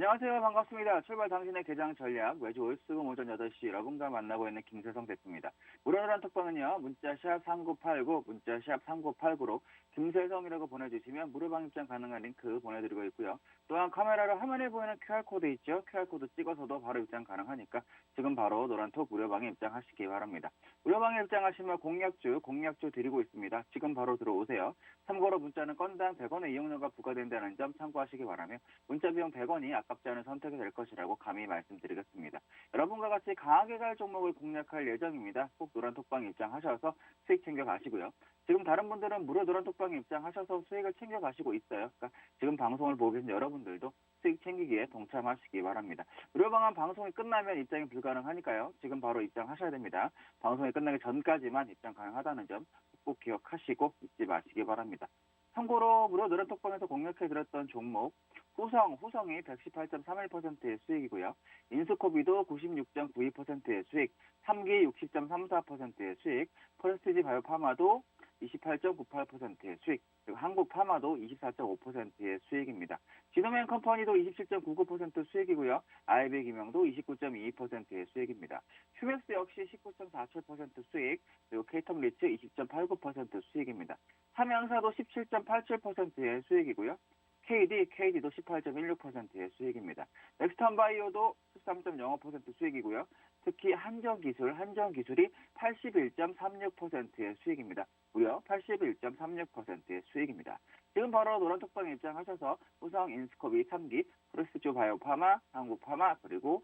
안녕하세요. 반갑습니다. 출발 당신의 개장 전략 매주 월수금 오전 8시 여러분과 만나고 있는 김세성 대표입니다. 무료노란 톡방은요. 문자 샵 3989 문자 샵 3989로 김세성이라고 보내주시면 무료방 입장 가능한 링크 보내드리고 있고요. 또한 카메라로 화면에 보이는 QR코드 있죠. QR코드 찍어서도 바로 입장 가능하니까 지금 바로 노란톡 무료방에 입장하시기 바랍니다. 무료방에 입장하시면 공약주 드리고 있습니다. 지금 바로 들어오세요. 참고로 문자는 건당 100원의 이용료가 부과된다는 점 참고하시기 바라며 문자 비용 100원이 아깝지 않은 선택이 될 것이라고 감히 말씀드리겠습니다. 여러분과 같이 강하게 갈 종목을 공략할 예정입니다. 꼭 노란 톡방에 입장하셔서 수익 챙겨 가시고요. 지금 다른 분들은 무료 노란 톡방에 입장하셔서 수익을 챙겨 가시고 있어요. 그러니까 지금 방송을 보고 계신 여러분들도 수익 챙기기에 동참하시기 바랍니다. 무료방은 방송이 끝나면 입장이 불가능하니까요. 지금 바로 입장하셔야 됩니다. 방송이 끝나기 전까지만 입장 가능하다는 점 꼭 기억하시고 잊지 마시기 바랍니다. 참고로 무료 노란 톡방에서 공략해드렸던 종목 후성이 118.31%의 수익이고요. 인스코비도 96.92%의 수익, 3기 60.34%의 수익, 퍼스티지 바이오파마도 28.98%의 수익, 그리고 한국파마도 24.5%의 수익입니다. 지노맨 컴퍼니도 27.99% 수익이고요. 아이비 기명도 29.22%의 수익입니다. 휴맥스 역시 19.47% 수익, 그리고 케이텀리츠 20.89% 수익입니다. 삼양사도 17.87%의 수익이고요. KD도 18.16%의 수익입니다. 넥스턴바이오도 13.05% 수익이고요. 특히 한정기술이 81.36%의 수익입니다. 무려 81.36%의 수익입니다. 지금 바로 노란톡방에 입장하셔서 후성 인스코비 3기, 프레스조 바이오파마, 한국파마, 그리고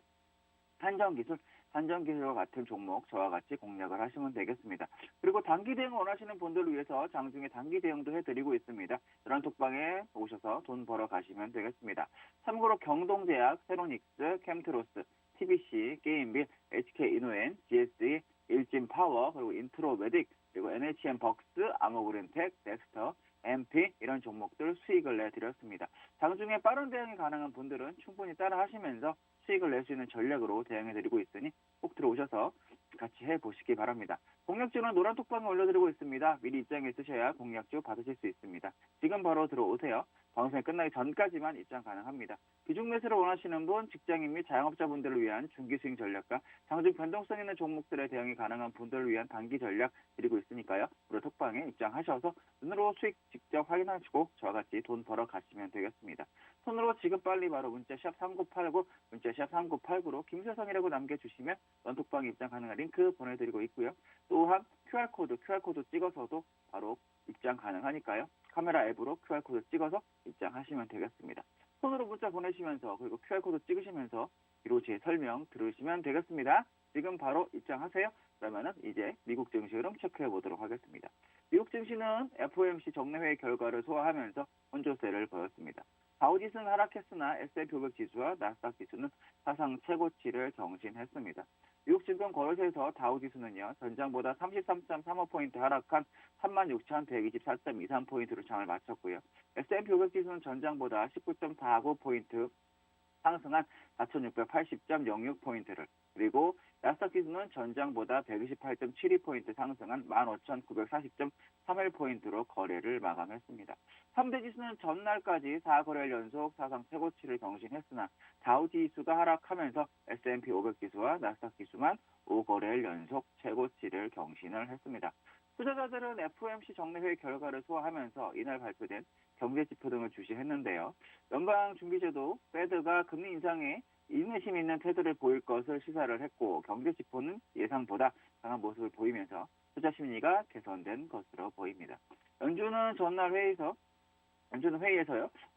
한정기술과 같은 종목 저와 같이 공략을 하시면 되겠습니다. 그리고 단기 대응 원하시는 분들을 위해서 장중에 단기 대응도 해드리고 있습니다. 이런 톡방에 오셔서 돈 벌어 가시면 되겠습니다. 참고로 경동제약, 세로닉스, 캠트로스, TBC, 게임빌, HK이노엔, GSE, 일진파워, 그리고 인트로메딕, 그리고 NHN벅스, 아모그린텍, 넥스터, MP 이런 종목들 수익을 내드렸습니다. 장중에 빠른 대응이 가능한 분들은 충분히 따라 하시면서 수익을 낼 수 있는 전략으로 대응해드리고 있으니 꼭 들어오셔서 같이 해보시기 바랍니다. 공략주는 노란 톡방에 올려드리고 있습니다. 미리 입장해 두셔야 공략주 받으실 수 있습니다. 지금 바로 들어오세요. 방송이 끝나기 전까지만 입장 가능합니다. 비중 매수를 원하시는 분, 직장인 및 자영업자분들을 위한 중기 수익 전략과 장중 변동성 있는 종목들에 대응이 가능한 분들을 위한 단기 전략 드리고 있으니까요. 무료 톡방에 입장하셔서 눈으로 수익 직접 확인하시고 저와 같이 돈 벌어 가시면 되겠습니다. 손으로 지금 빨리 바로 문자샵 3989, 문자샵 3989로 김세성이라고 남겨주시면 원톡방에 입장 가능한 링크 보내드리고 있고요. 또한 QR코드 찍어서도 바로 입장 가능하니까요. 카메라 앱으로 QR코드 찍어서 입장하시면 되겠습니다. 손으로 문자 보내시면서 그리고 QR코드 찍으시면서 뒤로 제 설명 들으시면 되겠습니다. 지금 바로 입장하세요. 그러면은 이제 미국 증시 흐름 체크해 보도록 하겠습니다. 미국 증시는 FOMC 정례회 결과를 소화하면서 혼조세를 보였습니다. 다우지수는 하락했으나 S&P 500 지수와 나스닥 지수는 사상 최고치를 경신했습니다. 미국 증권 거래소에서 다우지수는요, 전장보다 33.35포인트 하락한 36,124.23포인트로 장을 마쳤고요. S&P 500 지수는 전장보다 19.49포인트 상승한 4,680.06포인트를, 그리고 나스닥 지수는 전장보다 128.72포인트 상승한 15,940.31포인트로 거래를 마감했습니다. 3대 지수는 전날까지 4거래일 연속 사상 최고치를 경신했으나 다우지수가 하락하면서 S&P 500 지수와 나스닥 지수만 5거래일 연속 최고치를 경신을 했습니다. 투자자들은 FOMC 정례회 결과를 소화하면서 이날 발표된 경제지표 등을 주시했는데요. 연방준비제도 페드가 금리 인상에 인내심 있는 태도를 보일 것을 시사를 했고, 경제지표는 예상보다 강한 모습을 보이면서 투자 심리가 개선된 것으로 보입니다. 연준은 전날 회의에서요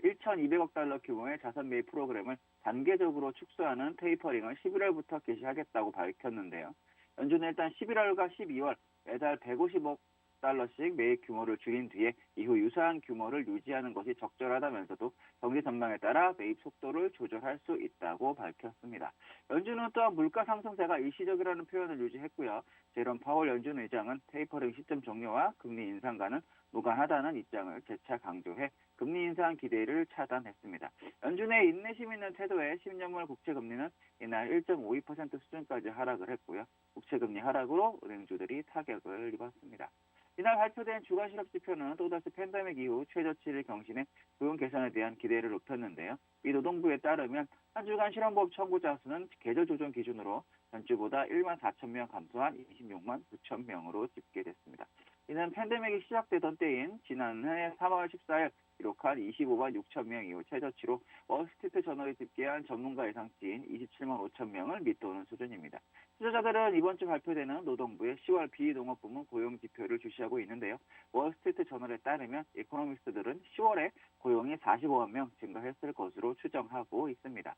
1,200억 달러 규모의 자산 매입 프로그램을 단계적으로 축소하는 테이퍼링을 11월부터 개시하겠다고 밝혔는데요. 연준은 일단 11월과 12월 매달 150억 달러씩 매입 규모를 줄인 뒤에 이후 유사한 규모를 유지하는 것이 적절하다면서도 경제 전망에 따라 매입 속도를 조절할 수 있다고 밝혔습니다. 연준은 또한 물가 상승세가 일시적이라는 표현을 유지했고요. 제롬 파월 연준 의장은 테이퍼링 시점 종료와 금리 인상과는 무관하다는 입장을 재차 강조해 금리 인상 기대를 차단했습니다. 연준의 인내심 있는 태도에 10년물 국채금리는 이날 1.52% 수준까지 하락을 했고요. 국채금리 하락으로 은행주들이 타격을 입었습니다. 이날 발표된 주간 실업 지표는 또다시 팬데믹 이후 최저치를 경신해 고용 개선에 대한 기대를 높였는데요. 이 노동부에 따르면 한 주간 실업법 청구자 수는 계절 조정 기준으로 전주보다 1만 4천 명 감소한 26만 9천 명으로 집계됐습니다. 이는 팬데믹이 시작되던 때인 지난해 3월 14일 기록한 25만 6천 명 이후 최저치로 월스트리트 저널이 집계한 전문가 예상치인 27만 5천 명을 밑도는 수준입니다. 투자자들은 이번 주 발표되는 노동부의 10월 비농업 부문 고용 지표를 주시하고 있는데요. 월스트리트 저널에 따르면 이코노미스트들은 10월에 고용이 45만 명 증가했을 것으로 추정하고 있습니다.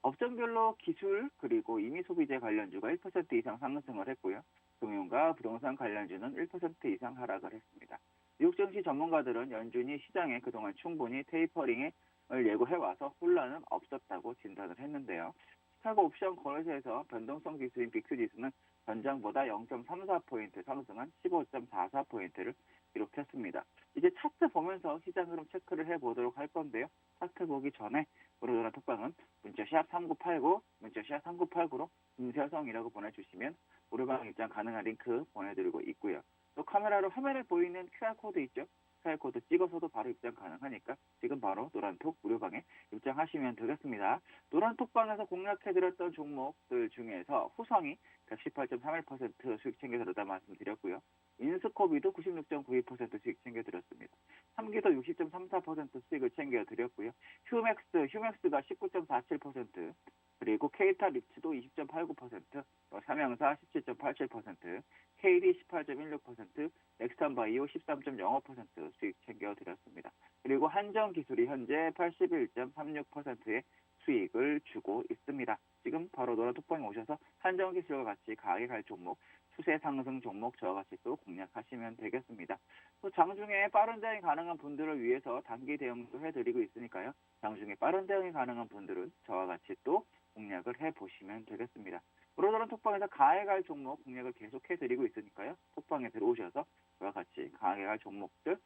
업종별로 기술 그리고 임의 소비재 관련주가 1% 이상 상승을 했고요. 금융과 부동산 관련주는 1% 이상 하락을 했습니다. 미국 증시 전문가들은 연준이 시장에 그동안 충분히 테이퍼링을 예고해와서 혼란은 없었다고 진단을 했는데요. 시카고 옵션 거래소에서 변동성 지수인 빅스 지수는 전장보다 0.34포인트 상승한 15.44포인트를 기록했습니다. 이제 차트 보면서 시장 흐름 체크를 해보도록 할 건데요. 차트 보기 전에 오늘의 톡방은 문자샵 3989, 문자샵 3989로 김세성이라고 보내주시면 무료방 입장 가능한 링크 보내드리고 있고요. 또 카메라로 화면에 보이는 QR코드 있죠? QR코드 찍어서도 바로 입장 가능하니까 지금 바로 노란톡 무료방에 입장하시면 되겠습니다. 노란톡방에서 공략해드렸던 종목들 중에서 후성이 118.31% 수익 챙겨드렸다 말씀드렸고요. 인스코비도 96.92% 수익 챙겨드렸습니다. 삼기도 60.34% 수익을 챙겨드렸고요. 휴맥스가 19.47%, 그리고 케이타 립츠도 20.89%, 삼양사 17.87%, KD 18.16%, 넥스턴바이오 13.05% 수익 챙겨드렸습니다. 그리고 한정기술이 현재 81.36%의 수익을 주고 있습니다. 지금 바로 노란톡방에 오셔서 한정기술과 같이 강하게 갈 종목, 추세 상승 종목 저와 같이 또 공략하시면 되겠습니다. 또 장중에 빠른 대응이 가능한 분들을 위해서 단기 대응도 해드리고 있으니까요. 장중에 빠른 대응이 가능한 분들은 저와 같이 또 공략을 해보시면 되겠습니다. 노란 톡방에서 강하게 갈 종목 공략을 계속 해드리고 있으니까요. 톡방에 들어오셔서 저와 같이 강하게 갈 종목들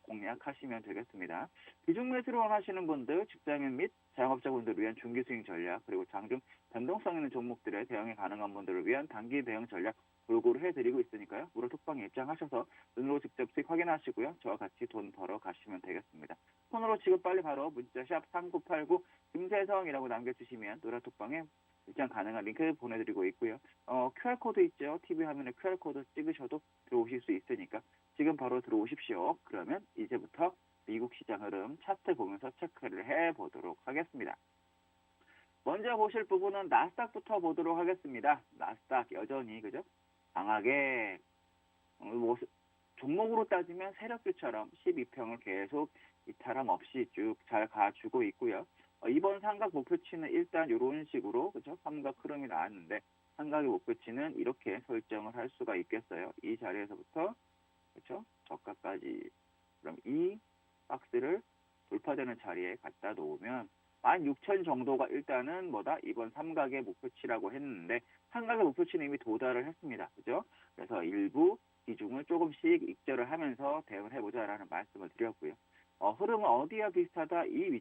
공략하시면 되겠습니다. 비중 매수를 원하시는 분들, 직장인 및 자영업자분들을 위한 중기 수익 전략, 그리고 장중 변동성 있는 종목들에 대응이 가능한 분들을 위한 단기 대응 전략 골고루 해드리고 있으니까요. 무료 톡방에 입장하셔서 눈으로 직접 수익 확인하시고요. 저와 같이 돈 벌어 가시면 되겠습니다. 폰으로 지금 빨리 바로 문자샵 3989 김세성이라고 남겨주시면 노란 톡방에 입장 가능한 링크 보내드리고 있고요. QR코드 있죠. TV 화면에 QR코드 찍으셔도 들어오실 수 있으니까 지금 바로 들어오십시오. 그러면 이제부터 미국 시장 흐름 차트 보면서 체크를 해보도록 하겠습니다. 먼저 보실 부분은 나스닥부터 보도록 하겠습니다. 나스닥 여전히 그죠? 강하게 종목으로 따지면 세력주처럼 12평을 계속 이탈함 없이 쭉 잘 가주고 있고요. 이번 삼각 목표치는 일단 이런 식으로 그죠? 삼각 흐름이 나왔는데 삼각의 목표치는 이렇게 설정을 할 수가 있겠어요. 이 자리에서부터 그렇죠? 저가까지. 그럼 이 박스를 돌파되는 자리에 갖다 놓으면 16,000 정도가 일단은 이번 삼각의 목표치라고 했는데 삼각의 목표치는 이미 도달을 했습니다. 그죠? 그래서 일부 비중을 조금씩 익절을 하면서 대응을 해보자라는 말씀을 드렸고요. 흐름은 어디와 비슷하다? 이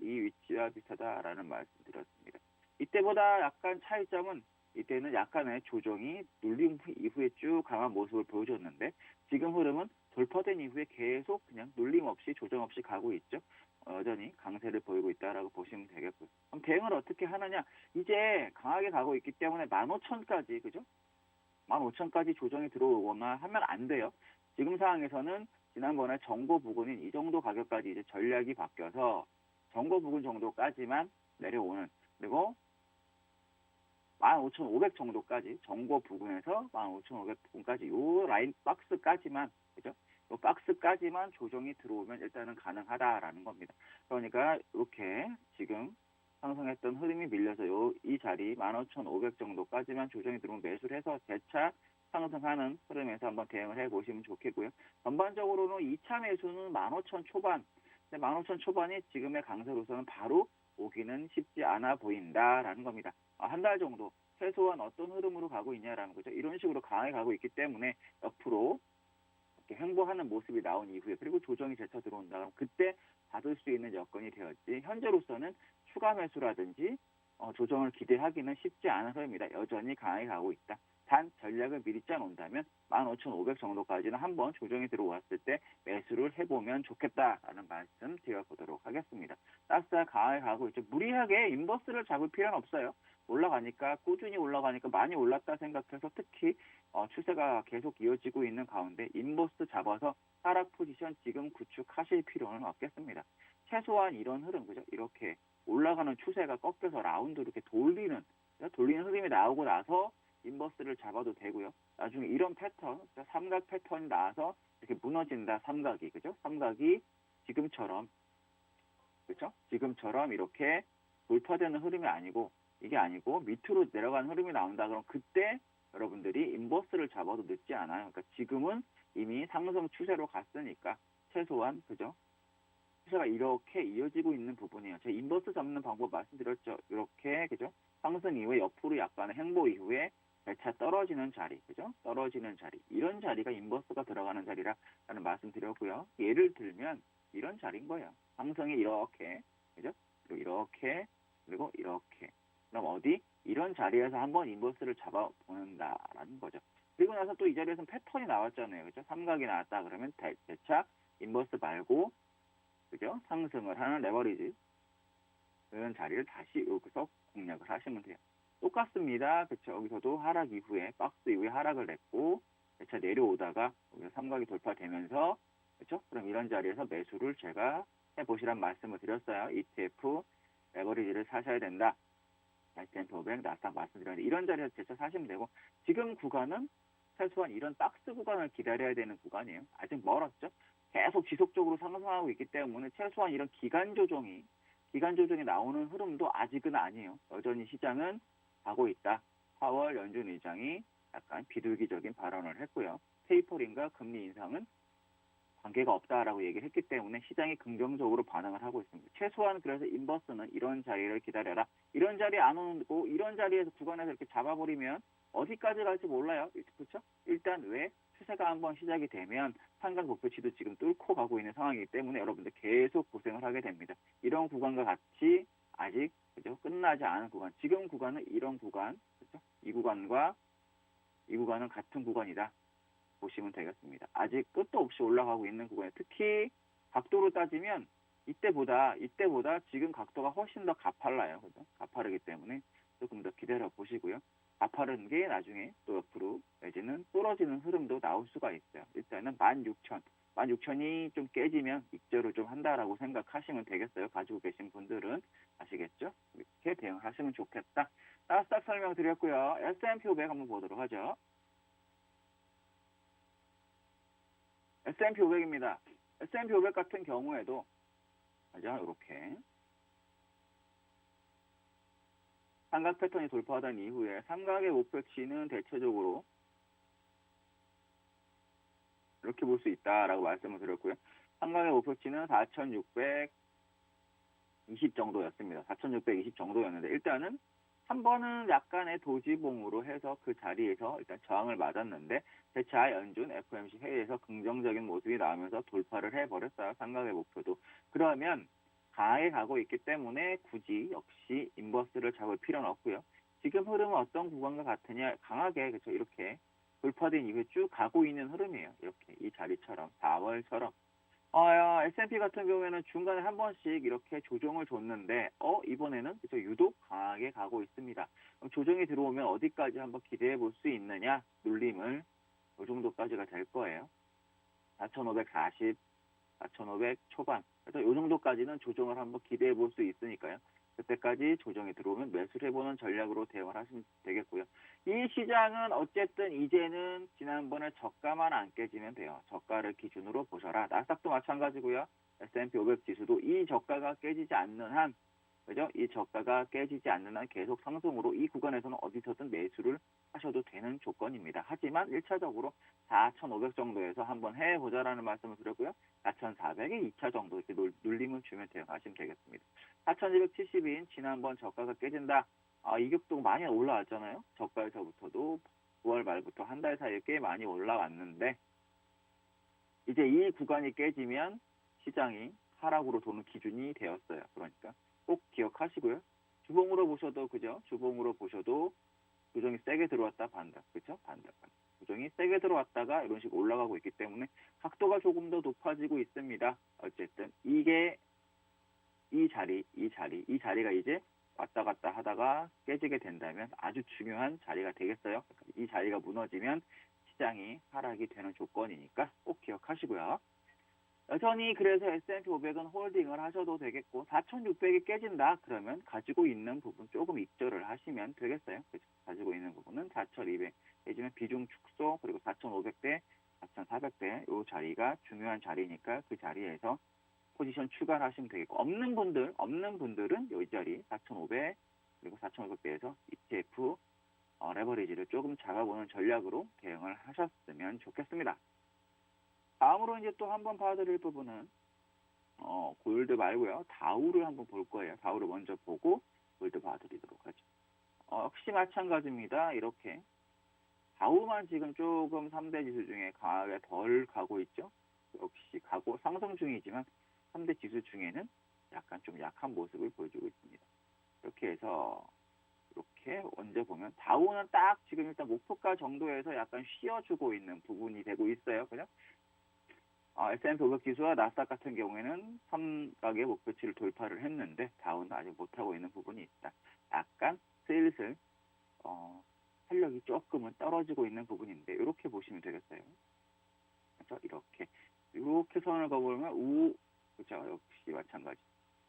위치와 비슷하다라는 말씀 드렸습니다. 이때보다 약간 차이점은 이때는 약간의 조정이 눌림 이후에 쭉 강한 모습을 보여줬는데 지금 흐름은 돌파된 이후에 계속 그냥 눌림 없이 조정 없이 가고 있죠. 여전히 강세를 보이고 있다라고 보시면 되겠고요. 그럼 대응을 어떻게 하느냐? 이제 강하게 가고 있기 때문에 15,000까지 그죠? 15,000까지 조정이 들어오거나 하면 안 돼요. 지금 상황에서는 지난번에 정고 부근인 이 정도 가격까지 이제 전략이 바뀌어서 정고 부근 정도까지만 내려오는, 그리고 15,500 정도까지 정고 부근에서 15,500 부근까지 요 라인 박스까지만 그죠? 요 박스까지만 조정이 들어오면 일단은 가능하다라는 겁니다. 그러니까 이렇게 지금 상승했던 흐름이 밀려서 이 자리 15,500 정도까지만 조정이 들어오면 매수를 해서 재차 상승하는 흐름에서 한번 대응을 해보시면 좋겠고요. 전반적으로는 2차 매수는 15,000 초반, 15,000 초반이 지금의 강세로서는 바로 오기는 쉽지 않아 보인다라는 겁니다. 한 달 정도 최소한 어떤 흐름으로 가고 있냐라는 거죠. 이런 식으로 강하게 가고 있기 때문에 옆으로 이렇게 횡보하는 모습이 나온 이후에 그리고 조정이 재차 들어온다. 그럼 그때 받을 수 있는 여건이 되었지. 현재로서는 추가 매수라든지 조정을 기대하기는 쉽지 않은 흐름입니다. 여전히 강하게 가고 있다. 단 전략을 미리 짜놓는다면 15,500 정도까지는 한번 조정이 들어왔을 때 매수를 해보면 좋겠다라는 말씀 드려보도록 하겠습니다. 따스하게 강하게 가고 있죠. 무리하게 인버스를 잡을 필요는 없어요. 올라가니까 꾸준히 올라가니까 많이 올랐다 생각해서 특히 추세가 계속 이어지고 있는 가운데 인버스 잡아서 하락 포지션 지금 구축하실 필요는 없겠습니다. 최소한 이런 흐름, 그죠? 이렇게 올라가는 추세가 꺾여서 라운드 이렇게 돌리는 흐름이 나오고 나서 인버스를 잡아도 되고요. 나중에 이런 패턴, 삼각 패턴이 나와서 이렇게 무너진다, 삼각이, 그죠? 삼각이 지금처럼, 그죠? 지금처럼 이렇게 돌파되는 흐름이 아니고, 이게 아니고 밑으로 내려가는 흐름이 나온다. 그럼 그때 여러분들이 인버스를 잡아도 늦지 않아요. 그러니까 지금은 이미 상승 추세로 갔으니까 최소한, 그죠? 추세가 이렇게 이어지고 있는 부분이에요. 제가 인버스 잡는 방법 말씀드렸죠. 이렇게, 그죠? 상승 이후에 옆으로 약간의 행보 이후에 배차 떨어지는 자리, 그죠? 떨어지는 자리. 이런 자리가 인버스가 들어가는 자리라는 말씀 드렸고요. 예를 들면 이런 자리인 거예요. 상승이 이렇게, 그죠? 그리고 이렇게, 그리고 이렇게. 그럼 어디? 이런 자리에서 한번 인버스를 잡아보는다라는 거죠. 그리고 나서 또 이 자리에서는 패턴이 나왔잖아요. 그죠? 삼각이 나왔다 그러면 대차 인버스 말고, 그죠? 상승을 하는 레버리지. 그런 자리를 다시 여기서 공략을 하시면 돼요. 똑같습니다. 그쵸? 여기서도 하락 이후에, 박스 이후에 하락을 냈고, 대차 내려오다가 여기서 삼각이 돌파되면서, 그쵸? 그럼 이런 자리에서 매수를 제가 해보시란 말씀을 드렸어요. ETF 레버리지를 사셔야 된다. S&P 500, 나스닥 말씀드렸는데 이런 자리에서 대차 사시면 되고 지금 구간은 최소한 이런 박스 구간을 기다려야 되는 구간이에요. 아직 멀었죠. 계속 지속적으로 상승하고 있기 때문에 최소한 이런 기간 조정이 나오는 흐름도 아직은 아니에요. 여전히 시장은 가고 있다. 파월 연준 의장이 약간 비둘기적인 발언을 했고요. 테이퍼링과 금리 인상은 관계가 없다라고 얘기를 했기 때문에 시장이 긍정적으로 반응을 하고 있습니다. 최소한 그래서 인버스는 이런 자리를 기다려라. 이런 자리 안 오고 이런 자리에서 구간에서 이렇게 잡아버리면 어디까지 갈지 몰라요. 그렇죠? 일단 왜? 추세가 한번 시작이 되면 상강 목표치도 지금 뚫고 가고 있는 상황이기 때문에 여러분들 계속 고생을 하게 됩니다. 이런 구간과 같이 아직 그죠? 끝나지 않은 구간. 지금 구간은 이런 구간, 그렇죠? 이 구간은 같은 구간이다. 보시면 되겠습니다. 아직 끝도 없이 올라가고 있는 구간에 특히 각도로 따지면 이때보다 지금 각도가 훨씬 더 가팔라요. 그죠? 가파르기 때문에 조금 더 기다려 보시고요. 가파른 게 나중에 또 옆으로 내지는 떨어지는 흐름도 나올 수가 있어요. 일단은 16,000이 좀 깨지면 익절을 좀 한다라고 생각하시면 되겠어요. 가지고 계신 분들은 아시겠죠? 이렇게 대응하시면 좋겠다. 나스닥 설명드렸고요. S&P 500 한번 보도록 하죠. S&P 500입니다. S&P 500 같은 경우에도 이렇게 삼각 패턴이 돌파하던 이후에 삼각의 목표치는 대체적으로 이렇게 볼 수 있다라고 말씀을 드렸고요. 삼각의 목표치는 4,620 정도였습니다. 4,620 정도였는데 일단은 한 번은 약간의 도지봉으로 해서 그 자리에서 일단 저항을 맞았는데 재차 연준 FOMC 회의에서 긍정적인 모습이 나오면서 돌파를 해버렸어요. 삼각의 목표도. 그러면 강하게 가고 있기 때문에 굳이 역시 인버스를 잡을 필요는 없고요. 지금 흐름은 어떤 구간과 같으냐. 강하게 그렇죠. 이렇게 돌파된 이후에 쭉 가고 있는 흐름이에요. 이렇게 이 자리처럼 4월처럼. S&P 같은 경우에는 중간에 한 번씩 이렇게 조정을 줬는데 이번에는 그쵸, 유독 강하게 가고 있습니다. 조정이 들어오면 어디까지 한번 기대해 볼 수 있느냐? 눌림을 이 정도까지가 될 거예요. 4,540, 4,500 초반. 그래서 이 정도까지는 조정을 한번 기대해 볼 수 있으니까요. 그때까지 조정이 들어오면 매수를 해보는 전략으로 대응을 하시면 되겠고요. 이 시장은 어쨌든 이제는 지난번에 저가만 안 깨지면 돼요. 저가를 기준으로 보셔라. 나스닥도 마찬가지고요. S&P 500 지수도 이 저가가 깨지지 않는 한, 그죠? 이 저가가 깨지지 않는 한 계속 상승으로 이 구간에서는 어디서든 매수를 하셔도 되는 조건입니다. 하지만 1차적으로 4,500 정도에서 한번 해보자라는 말씀을 드렸고요. 4,400에 2차 정도 이렇게 눌림을 주면 대응하시면 되겠습니다. 4,270인 지난번 저가가 깨진다. 이격도 많이 올라왔잖아요. 저가에서부터도 9월 말부터 한 달 사이에 꽤 많이 올라왔는데 이제 이 구간이 깨지면 시장이 하락으로 도는 기준이 되었어요. 그러니까 꼭 기억하시고요. 주봉으로 보셔도 그죠? 주봉으로 보셔도 조정이 세게 들어왔다 반등, 그렇죠? 반등. 조정이 세게 들어왔다가 이런 식으로 올라가고 있기 때문에 각도가 조금 더 높아지고 있습니다. 어쨌든 이게 이 자리가 이제 왔다 갔다 하다가 깨지게 된다면 아주 중요한 자리가 되겠어요. 이 자리가 무너지면 시장이 하락이 되는 조건이니까 꼭 기억하시고요. 여전히 그래서 S&P 500은 홀딩을 하셔도 되겠고 4,600이 깨진다 그러면 가지고 있는 부분 조금 익절을 하시면 되겠어요. 그렇죠? 가지고 있는 부분은 4,200 깨지면 비중 축소 그리고 4,500대 4,400대 이 자리가 중요한 자리니까 그 자리에서 포지션 추가를 하시면 되겠고 없는 분들은 이 자리 4,500 그리고 4,500대에서 ETF 레버리지를 조금 잡아보는 전략으로 대응을 하셨으면 좋겠습니다. 다음으로 이제 또 한번 봐드릴 부분은 골드 말고요. 다우를 한번 볼 거예요. 다우를 먼저 보고 골드 봐드리도록 하죠. 역시 마찬가지입니다. 이렇게 다우만 지금 조금 3대 지수 중에 강하게 덜 가고 있죠. 역시 가고 상승 중이지만 3대 지수 중에는 약간 좀 약한 모습을 보여주고 있습니다. 이렇게 해서 이렇게 먼저 보면 다우는 딱 지금 일단 목표가 정도에서 약간 쉬어주고 있는 부분이 되고 있어요. 그냥 S&P 500 지수와 나스닥 같은 경우에는 삼각의 목표치를 돌파를 했는데 다우는 아직 못하고 있는 부분이 있다. 약간 슬슬 탄력이 조금은 떨어지고 있는 부분인데 이렇게 보시면 되겠어요. 그래서 이렇게 선을 그어보면 그렇죠. 역시 마찬가지.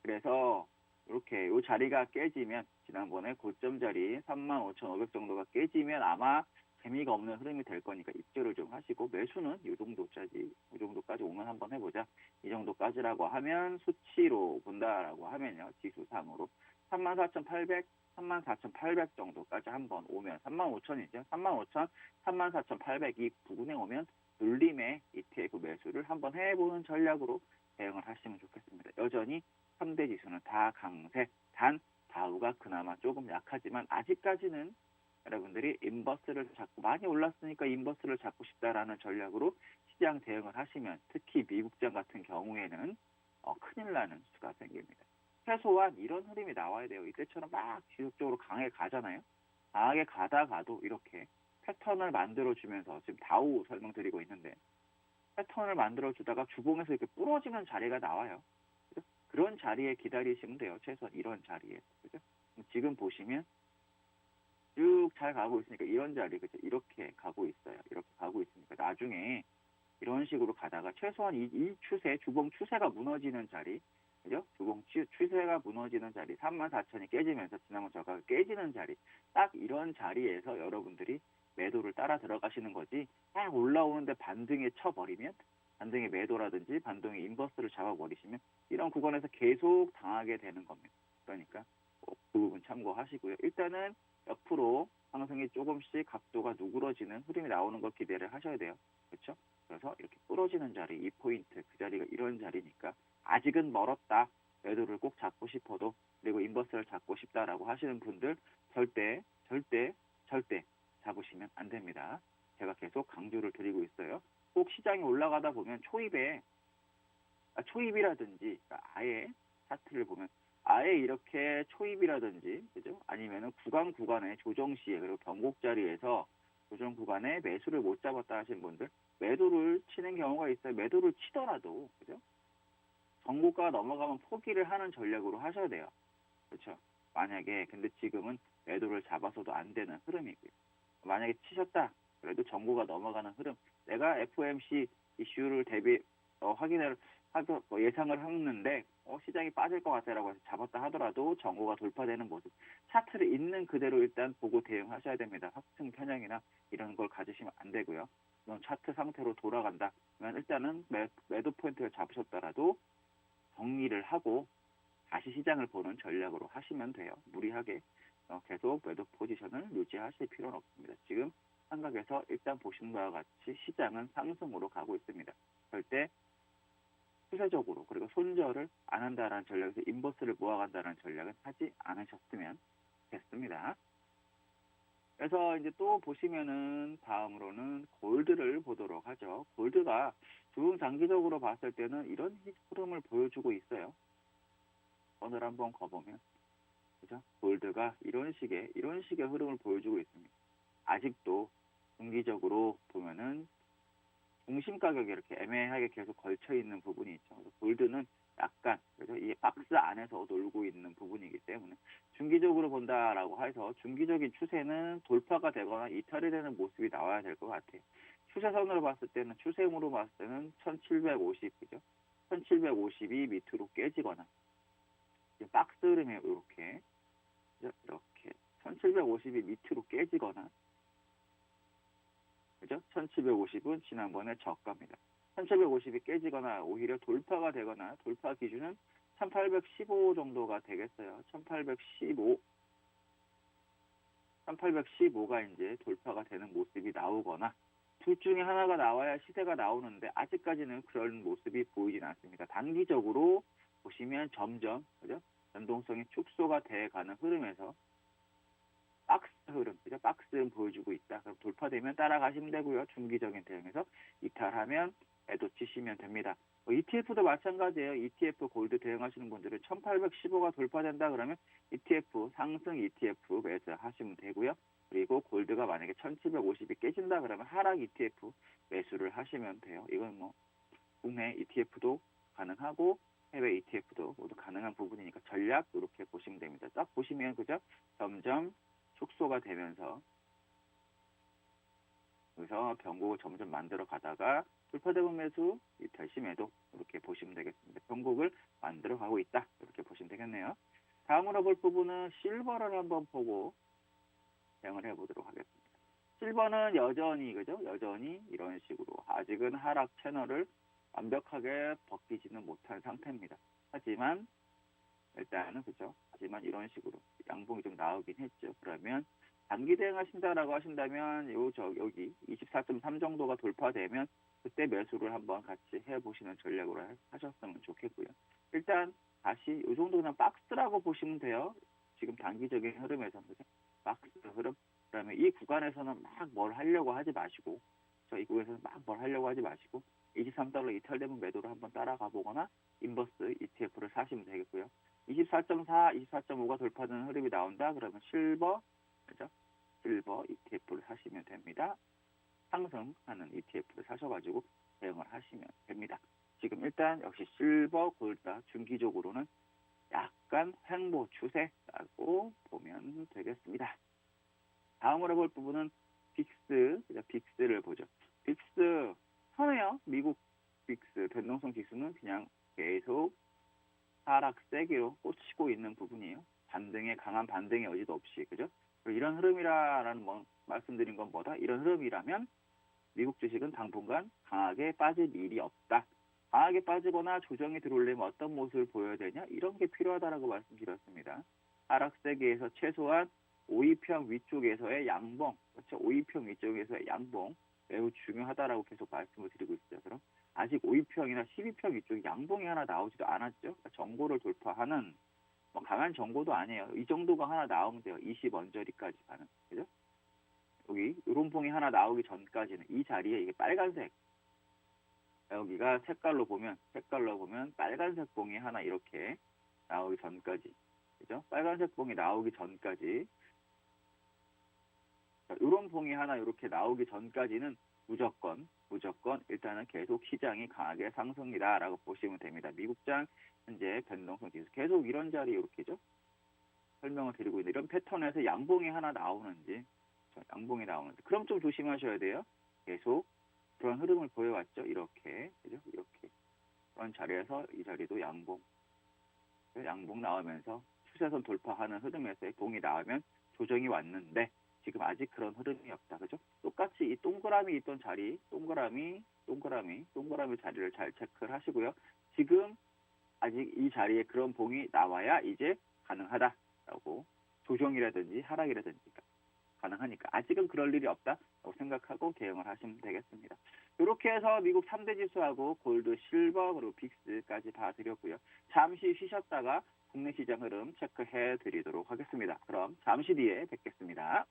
그래서 이렇게 이 자리가 깨지면 지난번에 고점 자리 35,500 정도가 깨지면 아마 재미가 없는 흐름이 될 거니까 입절을 좀 하시고 매수는 이 정도까지 오면 한번 해보자. 이 정도까지라고 하면 수치로 본다라고 하면요. 지수상으로 34,800, 34,800 정도까지 한번 오면 35,000이죠. 35,000, 34,800 이 부근에 오면 눌림의 ETF 매수를 한번 해보는 전략으로 대응을 하시면 좋겠습니다. 여전히 3대 지수는 다 강세, 단 다우가 그나마 조금 약하지만 아직까지는 여러분들이 인버스를 잡고 많이 올랐으니까 인버스를 잡고 싶다라는 전략으로 시장 대응을 하시면 특히 미국장 같은 경우에는 큰일 나는 수가 생깁니다. 최소한 이런 흐름이 나와야 돼요. 이때처럼 막 지속적으로 강하게 가잖아요. 강하게 가다가도 이렇게 패턴을 만들어주면서 지금 다우 설명드리고 있는데 패턴을 만들어주다가 주봉에서 이렇게 부러지는 자리가 나와요. 그죠? 그런 자리에 기다리시면 돼요. 최소한 이런 자리에. 그죠? 지금 보시면 쭉 잘 가고 있으니까 이런 자리, 그죠? 이렇게 가고 있어요. 이렇게 가고 있으니까 나중에 이런 식으로 가다가 최소한 이 추세, 주봉 추세가 무너지는 자리, 그죠? 주봉 추세가 무너지는 자리, 34,000이 깨지면서 지난번 저가 깨지는 자리, 딱 이런 자리에서 여러분들이 매도를 따라 들어가시는 거지, 딱 올라오는데 반등에 쳐버리면, 반등의 매도라든지 반등의 인버스를 잡아버리시면 이런 구간에서 계속 당하게 되는 겁니다. 그러니까 그 부분 참고하시고요. 일단은 옆으로 상승이 조금씩 각도가 누그러지는 흐름이 나오는 걸 기대를 하셔야 돼요. 그렇죠? 그래서 이렇게 부러지는 자리, 이 포인트, 그 자리가 이런 자리니까 아직은 멀었다. 매도를 꼭 잡고 싶어도 그리고 인버스를 잡고 싶다라고 하시는 분들 절대 잡으시면 안 됩니다. 제가 계속 강조를 드리고 있어요. 꼭 시장이 올라가다 보면 초입이라든지 그러니까 아예 차트를 보면 아예 이렇게 초입이라든지 그죠? 아니면은 구간에 조정 시에 그리고 변곡 자리에서 조정 구간에 매수를 못 잡았다 하시는 분들 매도를 치는 경우가 있어요. 매도를 치더라도 그죠? 정고가 넘어가면 포기를 하는 전략으로 하셔야 돼요. 그렇죠? 만약에 근데 지금은 매도를 잡아서도 안 되는 흐름이고요. 만약에 치셨다 그래도 정고가 넘어가는 흐름 내가 FOMC 이슈를 확인을 하고 예상을 했는데 시장이 빠질 것 같아라고 해서 잡았다 하더라도 정고가 돌파되는 모습 차트를 있는 그대로 일단 보고 대응하셔야 됩니다. 확증 편향이나 이런 걸 가지시면 안 되고요. 차트 상태로 돌아간다 그러면 일단은 매도 포인트를 잡으셨더라도 정리를 하고 다시 시장을 보는 전략으로 하시면 돼요. 무리하게 계속 매도 포지션을 유지하실 필요는 없습니다. 지금 삼각에서 일단 보시는 바와 같이 시장은 상승으로 가고 있습니다. 절대 추세적으로 그리고 손절을 안 한다라는 전략에서 인버스를 모아간다는 전략은 하지 않으셨으면 좋겠습니다. 그래서 이제 또 보시면은 다음으로는 골드를 보도록 하죠. 골드가 중장기적으로 봤을 때는 이런 흐름을 보여주고 있어요. 오늘 한번 가보면 그죠? 골드가 이런 식의 흐름을 보여주고 있습니다. 아직도 중기적으로 보면은 중심 가격이 이렇게 애매하게 계속 걸쳐 있는 부분이 있죠. 그래서 골드는 약간 그죠? 이 박스 안에서 놀고 있는 부분이기 때문에 중기적으로 본다라고 해서 중기적인 추세는 돌파가 되거나 이탈이 되는 모습이 나와야 될 것 같아요. 추세선으로 봤을 때는 추세음으로 봤을 때는 1750 그죠? 1750이 밑으로 깨지거나 박스 흐름에 이렇게 1750이 밑으로 깨지거나 그죠? 1750은 지난번에 저가입니다. 1750이 깨지거나 오히려 돌파가 되거나 돌파 기준은 1815 정도가 되겠어요. 1815가 이제 돌파가 되는 모습이 나오거나 둘 중에 하나가 나와야 시세가 나오는데 아직까지는 그런 모습이 보이진 않습니다. 단기적으로 보시면 점점 그죠? 변동성이 축소가 돼가는 흐름에서 박스 흐름, 그죠? 박스 흐름 보여주고 있다. 그럼 돌파되면 따라가시면 되고요. 중기적인 대응에서 이탈하면 매도 치시면 됩니다. ETF도 마찬가지예요. ETF 골드 대응하시는 분들은 1815가 돌파된다 그러면 ETF 상승 ETF 매수하시면 되고요. 그리고 골드가 만약에 1750이 깨진다 그러면 하락 ETF 매수를 하시면 돼요. 이건 뭐 국내 ETF도 가능하고 해외 ETF도 모두 가능한 부분이니까 전략 이렇게 보시면 됩니다. 딱 보시면 그죠? 점점 축소가 되면서 여기서 변곡을 점점 만들어 가다가 돌파되면 매수, 이탈 시 매도 이렇게 보시면 되겠습니다. 변곡을 만들어 가고 있다 이렇게 보시면 되겠네요. 다음으로 볼 부분은 실버를 한번 보고 대응을 해보도록 하겠습니다. 실버는 여전히 그죠? 여전히 이런 식으로 아직은 하락 채널을 완벽하게 벗기지는 못한 상태입니다. 하지만 일단은 그죠? 하지만 이런 식으로 양봉이 좀 나오긴 했죠. 그러면 단기 대응하신다라고 하신다면 여기 24.3 정도가 돌파되면 그때 매수를 한번 같이 해보시는 전략으로 하셨으면 좋겠고요. 일단 다시 이 정도 그냥 박스라고 보시면 돼요. 지금 단기적인 흐름에서 그죠? 박스 흐름. 그다음에 이 구간에서는 막 뭘 하려고 하지 마시고 이 구간에서는 막 뭘 하려고 하지 마시고 23달러 이탈되면 매도를 한번 따라가 보거나 인버스 ETF를 사시면 되겠고요. 24.4, 24.5가 돌파되는 흐름이 나온다. 그러면 실버, 그죠? 실버 ETF를 사시면 됩니다. 상승하는 ETF를 사셔가지고 대응을 하시면 됩니다. 지금 일단 역시 실버, 골드 중기적으로는 약간 횡보 추세라고 보면 되겠습니다. 다음으로 볼 부분은 빅스, 빅스를 보죠. 빅스 선해요. 미국 빅스, 변동성 지수는 그냥 계속 하락 세기로 꽂히고 있는 부분이에요. 반등에 강한 반등의 여지도 없이 그죠? 이런 흐름이라는 말씀드린 건 뭐다? 이런 흐름이라면 미국 주식은 당분간 강하게 빠질 일이 없다. 강하게 빠지거나 조정이 들어오려면 어떤 모습을 보여야 되냐? 이런 게 필요하다라고 말씀드렸습니다. 하락 세기에서 최소한 5위평 위쪽에서의 양봉, 그렇죠? 5위평 위쪽에서의 양봉 매우 중요하다라고 계속 말씀을 드리고 있어요. 그럼 아직 5위평이나 12평 위쪽에 양봉이 하나 나오지도 않았죠. 그러니까 정고를 돌파하는 강한 정고도 아니에요. 이 정도가 하나 나오면 돼요. 20원저리까지 가는. 그죠? 여기 이런 봉이 하나 나오기 전까지는 이 자리에 이게 빨간색 여기가 색깔로 보면 빨간색 봉이 하나 이렇게 나오기 전까지 그죠? 빨간색 봉이 나오기 전까지 이런 봉이 하나 이렇게 나오기 전까지는 무조건 일단은 계속 시장이 강하게 상승이다라고 보시면 됩니다. 미국장 현재 변동성 지수 계속 이런 자리 이렇게죠. 설명을 드리고 있는데 이런 패턴에서 양봉이 하나 나오는지 그럼 좀 조심하셔야 돼요. 계속 그런 흐름을 보여왔죠. 이렇게 그죠? 이렇게 그런 자리에서 이 자리도 양봉 나오면서 추세선 돌파하는 흐름에서 봉이 나오면 조정이 왔는데 지금 아직 그런 흐름이 없다. 그죠? 똑같이 이 동그라미 있던 자리, 동그라미 자리를 잘 체크를 하시고요. 지금 아직 이 자리에 그런 봉이 나와야 이제 가능하다라고 조정이라든지 하락이라든지 가능하니까 아직은 그럴 일이 없다라고 생각하고 대응을 하시면 되겠습니다. 이렇게 해서 미국 3대 지수하고 골드, 실버, 그리고 빅스까지 봐드렸고요. 잠시 쉬셨다가 국내 시장 흐름 체크해 드리도록 하겠습니다. 그럼 잠시 뒤에 뵙겠습니다.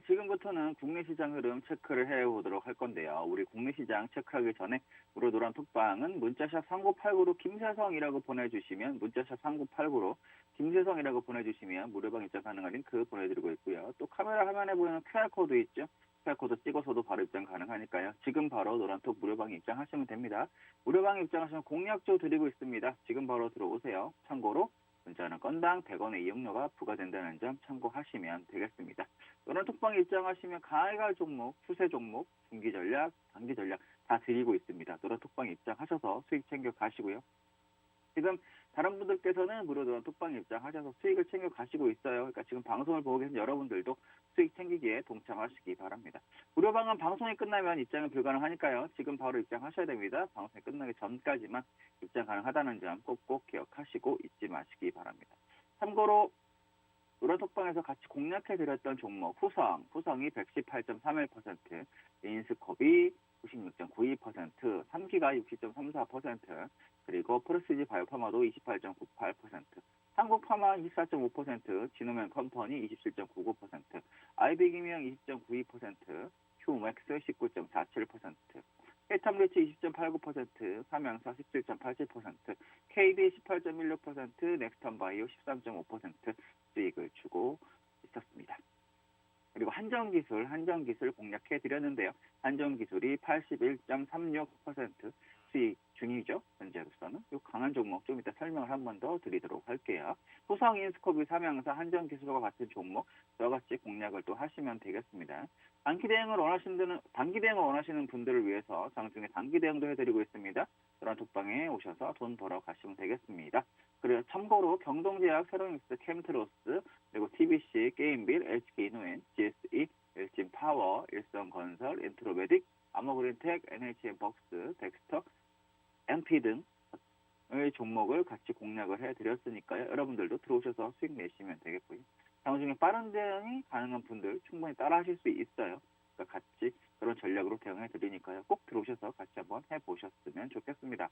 지금부터는 국내 시장 흐름 체크를 해보도록 할 건데요. 우리 국내 시장 체크하기 전에 무료 노란 톡방은 문자샵 3989로 김세성이라고 보내주시면 문자샵 3989로 김세성이라고 보내주시면 무료방 입장 가능한 링크 보내드리고 있고요. 또 카메라 화면에 보이는 QR코드 있죠? QR코드 찍어서도 바로 입장 가능하니까요. 지금 바로 노란톡 무료방에 입장하시면 됩니다. 무료방에 입장하시면 공략조 드리고 있습니다. 지금 바로 들어오세요. 참고로 문자는 건당 100원의 이용료가 부과된다는 점 참고하시면 되겠습니다. 노란톡방에 입장하시면 가해갈 종목, 추세 종목, 중기 전략, 단기 전략 다 드리고 있습니다. 노란톡방에 입장하셔서 수익 챙겨 가시고요. 지금 다른 분들께서는 무료 노란톡방에 입장하셔서 수익을 챙겨 가시고 있어요. 그러니까 지금 방송을 보고 계신 여러분들도 수익 챙기기에 동참하시기 바랍니다. 무료방은 방송이 끝나면 입장이 불가능하니까요. 지금 바로 입장하셔야 됩니다. 방송이 끝나기 전까지만 입장 가능하다는 점 꼭꼭 기억하시고 잊지 마시기 바랍니다. 참고로 노란톡방에서 같이 공략해드렸던 종목 후성이 118.31%, 인스컵이 96.92%, 3기가 60.34%, 그리고 프레시지 바이오파마도 28.98%, 한국파마 24.5%, 진호면 컴퍼니 27.99%, 아이비기명 20.92%, 휴맥스 19.47%, 해탐리치 20.89%, 삼양사 17.87%, KB 18.16%, 넥스턴바이오 13.5% 수익을 주고 있었습니다. 그리고 한정기술 공략해 드렸는데요. 한정기술이 81.36% 수익 중이죠. 현재로서는. 이 강한 종목 좀 이따 설명을 한 번 더 드리도록 할게요. 후성 인스코비 삼양사 한정기술과 같은 종목 저와 같이 공략을 또 하시면 되겠습니다. 단기 대응을 원하시는 분들을 위해서 장중에 단기 대응도 해드리고 있습니다. 노란톡방에 오셔서 돈 벌어 가시면 되겠습니다. 그리고 참고로 경동제약, 세로닉스, 캠트로스, 그리고 TBC, 게임빌, HK노엔, GSE, 일진파워, 일성건설, 인트로메딕, 아머그린텍, NHN벅스, 덱스터, MP 등의 종목을 같이 공략을 해드렸으니까요. 여러분들도 들어오셔서 수익 내시면 되겠고요. 장중에 빠른 대응이 가능한 분들 충분히 따라 하실 수 있어요. 그러니까 같이 그런 전략으로 대응해 드리니까요. 꼭 들어오셔서 같이 한번 해보셨으면 좋겠습니다.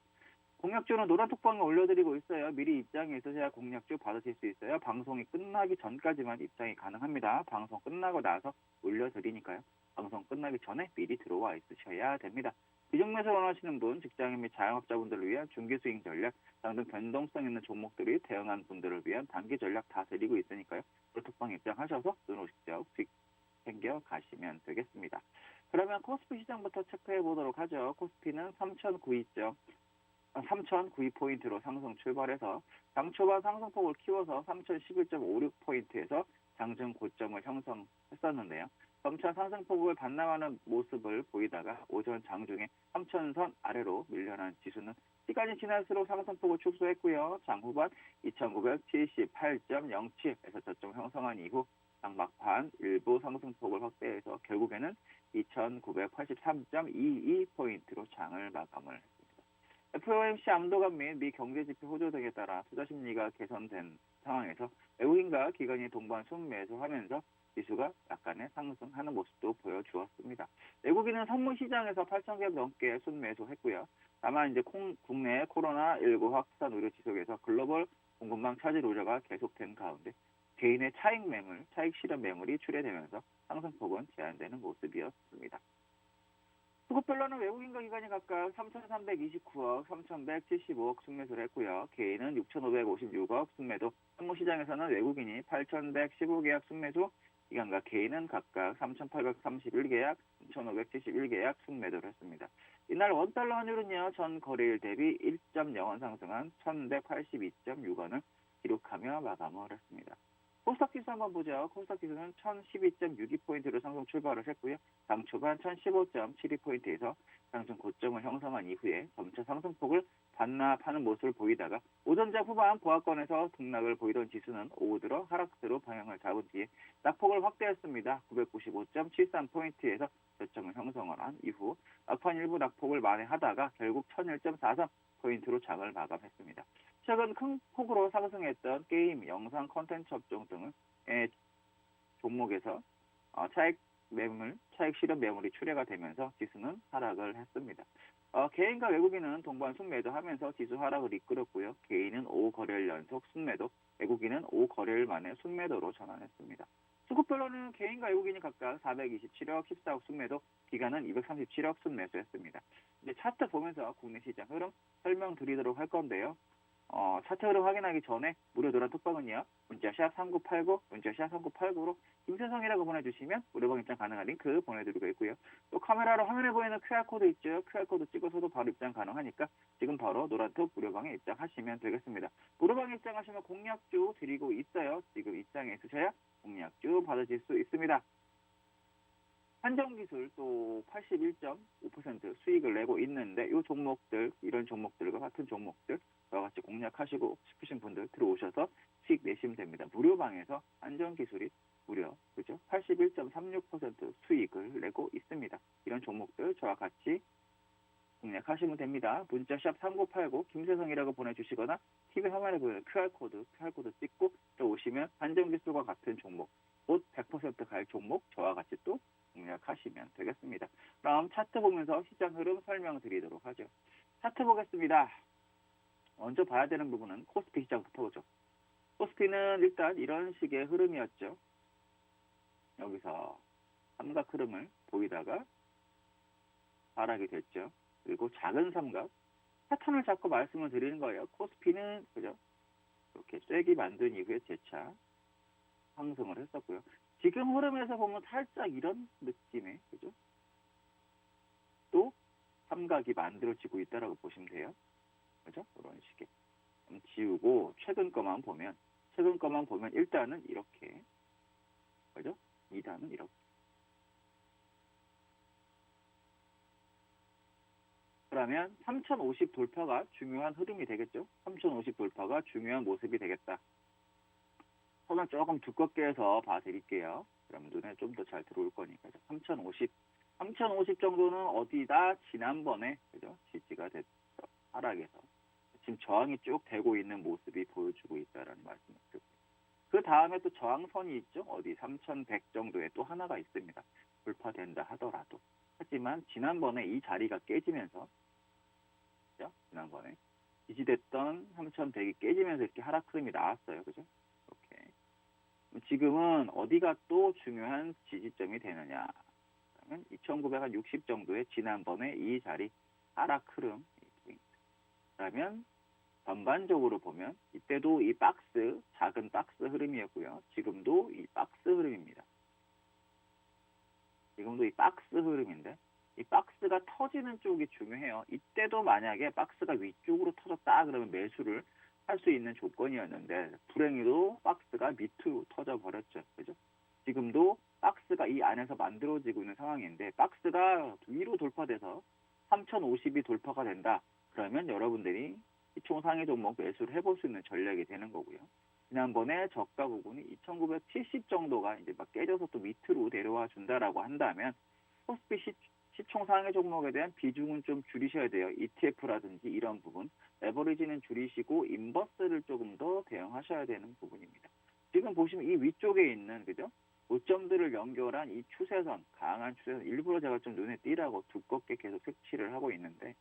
공략주는 노란톡방에 올려드리고 있어요. 미리 입장에 있으셔야 공략주 받으실 수 있어요. 방송이 끝나기 전까지만 입장이 가능합니다. 방송 끝나고 나서 올려드리니까요. 방송 끝나기 전에 미리 들어와 있으셔야 됩니다. 비중매수 원하시는 분, 직장인 및 자영업자분들을 위한 중기수익 전략, 등등 변동성 있는 종목들이 대응한 분들을 위한 단기 전략 다 드리고 있으니까요. 노란톡방 입장하셔서 눈으로 직접 수익 챙겨 가시면 되겠습니다. 그러면 코스피 시장부터 체크해 보도록 하죠. 코스피는 3,092포인트로 상승 출발해서 장 초반 상승폭을 키워서 3,011.56포인트에서 장중 고점을 형성했었는데요. 점차 상승폭을 반납하는 모습을 보이다가 오전 장중에 3,000선 아래로 밀려난 지수는 시간이 지날수록 상승폭을 축소했고요. 장 후반 2,978.07에서 저점 형성한 이후 장 막판 일부 상승폭을 확대해서 결국에는 2,983.22포인트로 장을 마감을 했습니다. FOMC 암도감 및 미 경제지표 호조 등에 따라 투자 심리가 개선된 상황에서 외국인과 기관이 동반 순매수하면서 지수가 약간의 상승하는 모습도 보여주었습니다. 외국인은 선물 시장에서 8,000개 넘게 순매수했고요. 다만 이제 국내 코로나19 확산 우려 지속에서 글로벌 공급망 차질 우려가 계속된 가운데 개인의 차익 실현 매물이 출회되면서 상승폭은 제한되는 모습이었습니다. 수급별로는 외국인과 기관이 각각 3,329억, 3,175억 순매수를 했고요. 개인은 6,556억 순매도, 선물시장에서는 외국인이 8,115계약 순매수, 기관과 개인은 각각 3,831계약, 3,571계약 순매도를 했습니다. 이날 원달러 환율은요, 전 거래일 대비 1.0원 상승한 1,182.6원을 기록하며 마감을 했습니다. 코스닥 지수 한번 보죠. 코스닥 지수는 1,012.62포인트로 상승 출발을 했고요. 장 초반 1,015.72포인트에서 장중 고점을 형성한 이후에 점차 상승폭을 반납하는 모습을 보이다가 오전장 후반 보합권에서 등락을 보이던 지수는 오후 들어 하락세로 방향을 잡은 뒤에 낙폭을 확대했습니다. 995.73포인트에서 저점을 형성을 한 이후 막판 일부 낙폭을 만회하다가 결국 1,001.43포인트로 장을 마감했습니다. 최근 큰 폭으로 상승했던 게임, 영상 콘텐츠 업종 등의 종목에서 차익 실현 매물이 출회가 되면서 지수는 하락을 했습니다. 개인과 외국인은 동반 순매도하면서 지수 하락을 이끌었고요. 개인은 5거래일 연속 순매도, 외국인은 5거래일 만에 순매도로 전환했습니다. 수급별로는 개인과 외국인이 각각 427억 14억 순매도, 기관은 237억 순매수했습니다. 이제 차트 보면서 국내 시장 흐름 설명드리도록 할 건데요. 차트 흐름 확인하기 전에 무료 노란 톡방은요. 문자샵 3989, 문자샵 3989로 김세성이라고 보내주시면 무료방 입장 가능한 링크 보내드리고 있고요. 또 카메라로 화면에 보이는 QR코드 있죠. QR코드 찍어서도 바로 입장 가능하니까 지금 바로 노란톡 무료방에 입장하시면 되겠습니다. 무료방에 입장하시면 공략주 드리고 있어요. 지금 입장해 주셔야 공략주 받으실 수 있습니다. 한정기술 또 81.5% 수익을 내고 있는데 이 종목들, 이런 종목들과 같은 종목들 저와 같이 공략하시고 싶으신 분들 들어오셔서 수익 내시면 됩니다. 무료방에서 한정기술이 무려 그죠? 81.36% 수익을 내고 있습니다. 이런 종목들 저와 같이 공략하시면 됩니다. 문자샵 3989 김세성이라고 보내주시거나 TV 화면에 보이는 QR코드 찍고 들어오시면 한정기술과 같은 종목, 곧 100%갈 종목 저와 같이 또 공략하시면 되겠습니다. 그럼 차트 보면서 시장 흐름 설명드리도록 하죠. 차트 보겠습니다. 먼저 봐야 되는 부분은 코스피 시장부터 보죠. 코스피는 일단 이런 식의 흐름이었죠. 여기서 삼각 흐름을 보이다가 하락이 됐죠. 그리고 작은 삼각 패턴을 잡고 말씀을 드리는 거예요. 코스피는 그죠? 이렇게 쐐기 만든 이후에 재차 상승을 했었고요. 지금 흐름에서 보면 살짝 이런 느낌의 그죠? 또 삼각이 만들어지고 있다라고 보시면 돼요. 그죠? 이런 식의 지우고 최근 거만 보면 일단은 이렇게 그죠? 2단은 이렇게. 그러면 3050 돌파가 중요한 흐름이 되겠죠? 3050 돌파가 중요한 모습이 되겠다. 선을 조금 두껍게 해서 봐드릴게요. 그럼 눈에 좀 더 잘 들어올 거니까. 3050 정도는 어디다? 지난번에 그죠? 지지가 됐죠. 하락에서 지금 저항이 쭉 되고 있는 모습이 보여주고 있다라는 말씀을 드렸고요. 그 다음에 또 저항선이 있죠. 어디 3100 정도에 또 하나가 있습니다. 돌파된다 하더라도. 하지만 지난번에 이 자리가 깨지면서 그죠? 지난번에 지지됐던 3100이 깨지면서 이렇게 하락 흐름이 나왔어요. 그죠? 이렇게. 지금은 어디가 또 중요한 지지점이 되느냐? 그러면 2960 정도의 지난번에 이 자리 하락 흐름. 그러면 전반적으로 보면 이때도 이 박스, 작은 박스 흐름이었고요. 지금도 이 박스 흐름입니다. 지금도 이 박스 흐름인데 이 박스가 터지는 쪽이 중요해요. 이때도 만약에 박스가 위쪽으로 터졌다 그러면 매수를 할 수 있는 조건이었는데 불행히도 박스가 밑으로 터져 버렸죠. 그죠? 지금도 박스가 이 안에서 만들어지고 있는 상황인데 박스가 위로 돌파돼서 3050이 돌파가 된다. 그러면 여러분들이 시총 상위 종목 매수를 해볼 수 있는 전략이 되는 거고요. 지난번에 저가 부분이 2970 정도가 이제 막 깨져서 또 밑으로 내려와 준다라고 한다면 코스피 시총 상위 종목에 대한 비중은 좀 줄이셔야 돼요. ETF라든지 이런 부분, 레버리지는 줄이시고 인버스를 조금 더 대응하셔야 되는 부분입니다. 지금 보시면 이 위쪽에 있는 그죠? 고점들을 연결한 이 추세선, 강한 추세선, 일부러 제가 좀 눈에 띄라고 두껍게 계속 색칠을 하고 있는데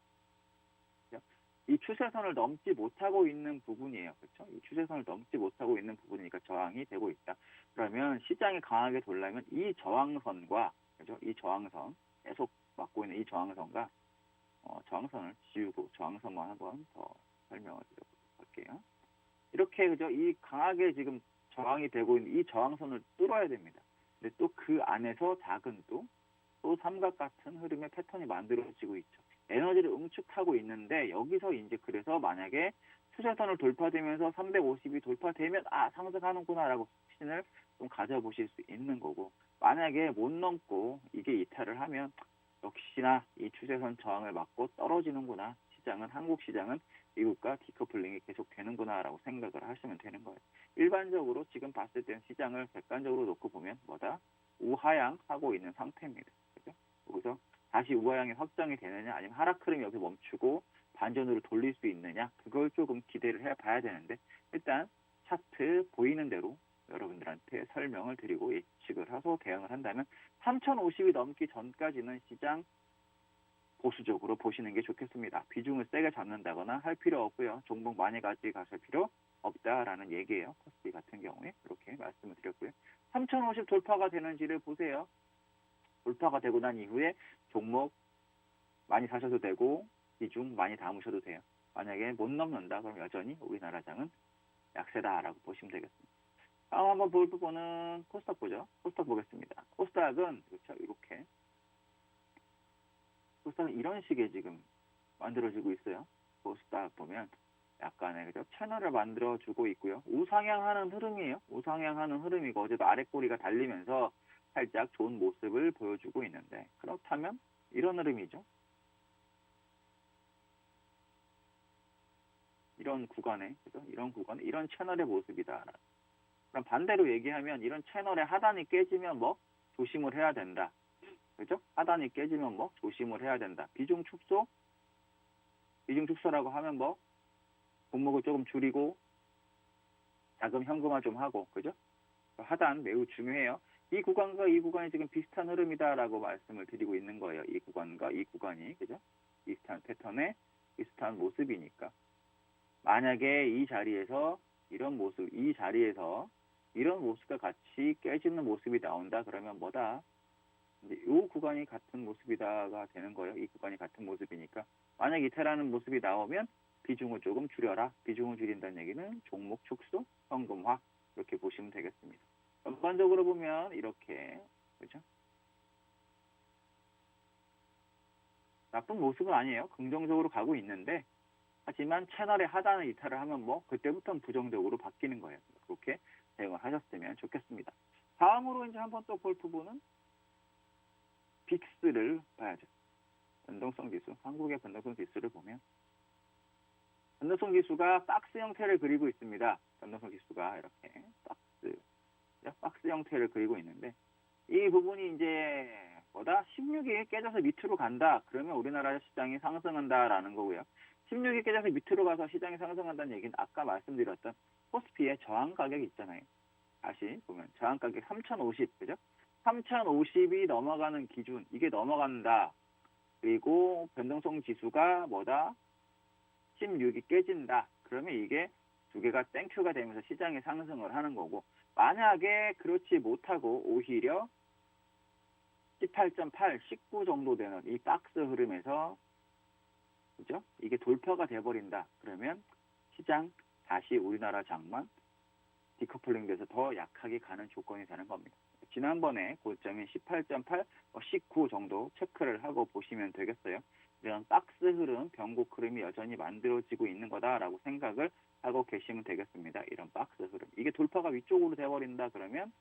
이 추세선을 넘지 못하고 있는 부분이에요. 그렇죠? 이 추세선을 넘지 못하고 있는 부분이니까 저항이 되고 있다. 그러면 시장이 강하게 돌려면 이 저항선과 그죠? 이 저항선 계속 막고 있는 이 저항선과 저항선을 지우고 저항선만 한번 더 설명을 드려보도록 할게요. 이렇게 그죠? 이 강하게 지금 저항이 되고 있는 이 저항선을 뚫어야 됩니다. 근데 또 그 안에서 작은 또 삼각 같은 흐름의 패턴이 만들어지고 있죠. 에너지를 응축하고 있는데 여기서 이제 그래서 만약에 추세선을 돌파되면서 350이 돌파되면 상승하는구나라고 확신을 좀 가져보실 수 있는 거고 만약에 못 넘고 이게 이탈을 하면 역시나 이 추세선 저항을 맞고 떨어지는구나. 한국 시장은 미국과 디커플링이 계속 되는구나라고 생각을 하시면 되는 거예요. 일반적으로 지금 봤을 때는 시장을 객관적으로 놓고 보면 우하향하고 있는 상태입니다. 그죠? 여기서 다시 우하향이 확정이 되느냐 아니면 하락 흐름이 여기서 멈추고 반전으로 돌릴 수 있느냐 그걸 조금 기대를 해봐야 되는데 일단 차트 보이는 대로 여러분들한테 설명을 드리고 예측을 하고 대응을 한다면 3050이 넘기 전까지는 시장 보수적으로 보시는 게 좋겠습니다. 비중을 세게 잡는다거나 할 필요 없고요. 종목 많이 가져가실 필요 없다라는 얘기예요. 코스피 같은 경우에 이렇게 말씀을 드렸고요. 3050 돌파가 되는지를 보세요. 돌파가 되고 난 이후에 종목 많이 사셔도 되고 비중 많이 담으셔도 돼요. 만약에 못 넘는다 그럼 여전히 우리나라 장은 약세다라고 보시면 되겠습니다. 다음 한번 볼 부분은 코스닥 보죠. 코스닥 보겠습니다. 코스닥은 그렇죠. 이렇게 코스닥은 이런 식의 지금 만들어지고 있어요. 코스닥 보면 약간의 그죠? 채널을 만들어주고 있고요. 우상향하는 흐름이에요. 우상향하는 흐름이고 어제도 아랫꼬리가 달리면서 살짝 좋은 모습을 보여주고 있는데 그렇다면 이런 흐름이죠. 이런 구간에 그죠? 이런 구간에 이런 채널의 모습이다. 그럼 반대로 얘기하면 이런 채널의 하단이 깨지면 뭐 조심을 해야 된다. 그죠? 하단이 깨지면 뭐 조심을 해야 된다. 비중 축소? 비중 축소라고 하면 뭐 종목을 조금 줄이고 자금 현금화 좀 하고 그죠? 하단 매우 중요해요. 이 구간과 이 구간이 지금 비슷한 흐름이다라고 말씀을 드리고 있는 거예요. 이 구간과 이 구간이 그죠? 비슷한 패턴의 비슷한 모습이니까. 만약에 이 자리에서 이런 모습, 이 자리에서 이런 모습과 같이 깨지는 모습이 나온다 그러면 뭐다? 이제 이 구간이 같은 모습이다가 되는 거예요. 이 구간이 같은 모습이니까 만약 이태라는 모습이 나오면 비중을 조금 줄여라. 비중을 줄인다는 얘기는 종목 축소, 현금화 이렇게 보시면 되겠습니다. 전반적으로 보면 이렇게 그렇죠? 나쁜 모습은 아니에요. 긍정적으로 가고 있는데 하지만 채널의 하단을 이탈을 하면 뭐 그때부터는 부정적으로 바뀌는 거예요. 그렇게 대응을 하셨으면 좋겠습니다. 다음으로 이제 한번 또 볼 부분은 빅스를 봐야죠. 변동성 지수, 한국의 변동성 지수를 보면 변동성 지수가 박스 형태를 그리고 있습니다. 변동성 지수가 이렇게 박스 형태를 그리고 있는데 이 부분이 이제 뭐다? 16이 깨져서 밑으로 간다. 그러면 우리나라 시장이 상승한다라는 거고요. 16이 깨져서 밑으로 가서 시장이 상승한다는 얘기는 아까 말씀드렸던 코스피의 저항 가격이 있잖아요. 다시 보면 저항 가격 3050, 그죠? 3050이 넘어가는 기준, 이게 넘어간다. 그리고 변동성 지수가 뭐다? 16이 깨진다. 그러면 이게 두 개가 땡큐가 되면서 시장이 상승을 하는 거고 만약에 그렇지 못하고 오히려 18.8, 19 정도 되는 이 박스 흐름에서 그죠? 이게 돌파가 돼버린다. 그러면 시장 다시 우리나라 장만 디커플링 돼서 더 약하게 가는 조건이 되는 겁니다. 지난번에 고점인 18.8, 19 정도 체크를 하고 보시면 되겠어요. 이런 박스 흐름, 변곡 흐름이 여전히 만들어지고 있는 거다라고 생각을 하고 계시면 되겠습니다. 이런 박스 흐름. 이게 돌파가 위쪽으로 돼버린다 그러면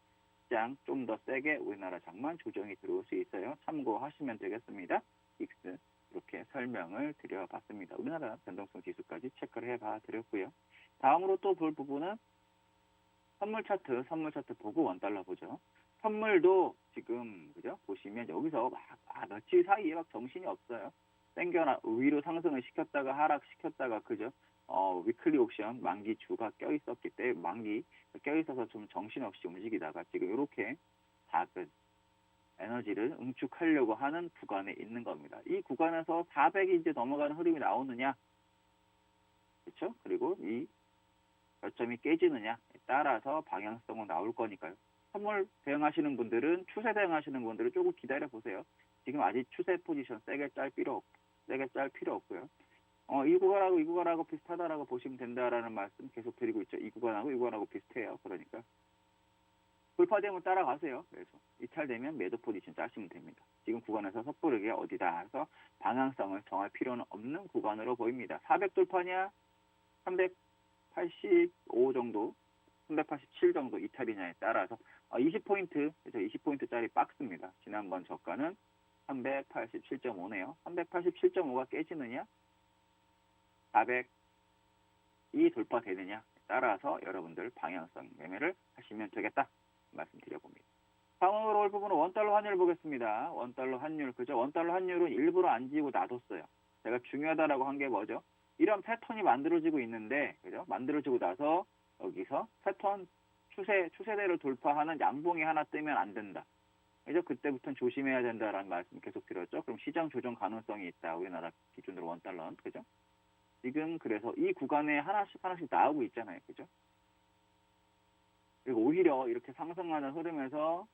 시장 좀 더 세게 우리나라 장만 조정이 들어올 수 있어요. 참고하시면 되겠습니다. X 이렇게 설명을 드려봤습니다. 우리나라 변동성 지수까지 체크를 해봐 드렸고요. 다음으로 또 볼 부분은 선물 차트 보고 원달러 보죠. 선물도 지금 그죠? 보시면 여기서 며칠 사이에 막 정신이 없어요. 땡겨나 위로 상승을 시켰다가 하락시켰다가 그죠? 위클리 옵션 만기 주가 껴있었기 때문에 만기 껴있어서 좀 정신없이 움직이다가 지금 이렇게 작은 에너지를 응축하려고 하는 구간에 있는 겁니다. 이 구간에서 400이 이제 넘어가는 흐름이 나오느냐, 그렇죠? 그리고 이 저점이 깨지느냐에 따라서 방향성은 나올 거니까요. 선물 대응하시는 분들은 추세 대응하시는 분들은 조금 기다려 보세요. 지금 아직 추세 포지션 세게 짤 필요 없고요. 이 구간하고 비슷하다라고 보시면 된다라는 말씀 계속 드리고 있죠. 이 구간하고 비슷해요. 그러니까 돌파되면 따라가세요. 그래서 이탈되면 매도 포지션 짜시면 됩니다. 지금 구간에서 섣부르게 어디다 해서 방향성을 정할 필요는 없는 구간으로 보입니다. 400 돌파냐 385 정도 387 정도 이탈이냐에 따라서 20포인트, 그래서 20포인트짜리 박스입니다. 지난번 저가는 387.5네요. 387.5가 깨지느냐 400이 돌파되느냐에 따라서 여러분들 방향성 매매를 하시면 되겠다 말씀드려봅니다. 다음으로 올 부분은 원달러 환율을 보겠습니다. 원달러 환율, 그죠? 원달러 환율은 일부러 안 지고 놔뒀어요. 제가 중요하다라고 한 게 뭐죠? 이런 패턴이 만들어지고 있는데, 그죠? 만들어지고 나서 여기서 패턴 추세대로 돌파하는 양봉이 하나 뜨면 안 된다. 그죠? 그때부터는 조심해야 된다라는 말씀 계속 드렸죠. 그럼 시장 조정 가능성이 있다. 우리나라 기준으로 원달러는, 그죠? 지금 그래서 이 구간에 하나씩 나오고 있잖아요. 그죠? 그리고 오히려 이렇게 상승하는 흐름에서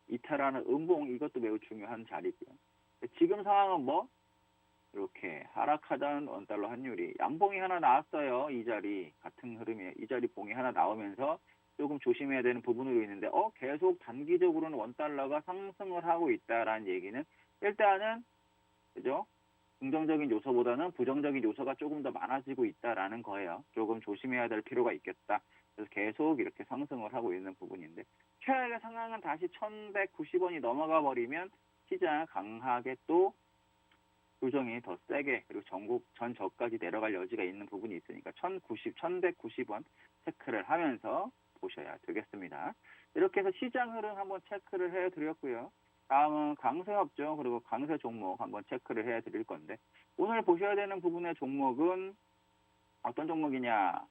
이탈하는 음봉, 이것도 매우 중요한 자리고요. 지금 상황은 뭐? 이렇게 하락하던 원달러 환율이 양봉이 하나 나왔어요. 이 자리 같은 흐름이에요. 이 자리 봉이 하나 나오면서 조금 조심해야 되는 부분으로 있는데 계속 단기적으로는 원달러가 상승을 하고 있다라는 얘기는 일단은 그죠? 긍정적인 요소보다는 부정적인 요소가 조금 더 많아지고 있다라는 거예요. 조금 조심해야 될 필요가 있겠다. 그래서 계속 이렇게 상승을 하고 있는 부분인데 최악의 상황은 다시 1190원이 넘어가 버리면 시장 강하게 또 조정이 더 세게 그리고 전국 전 저까지 내려갈 여지가 있는 부분이 있으니까 1190원 체크를 하면서 보셔야 되겠습니다. 이렇게 해서 시장 흐름 한번 체크를 해드렸고요. 다음은 강세업종 그리고 강세 종목 한번 체크를 해드릴 건데 오늘 보셔야 되는 부분의 종목은 어떤 종목이냐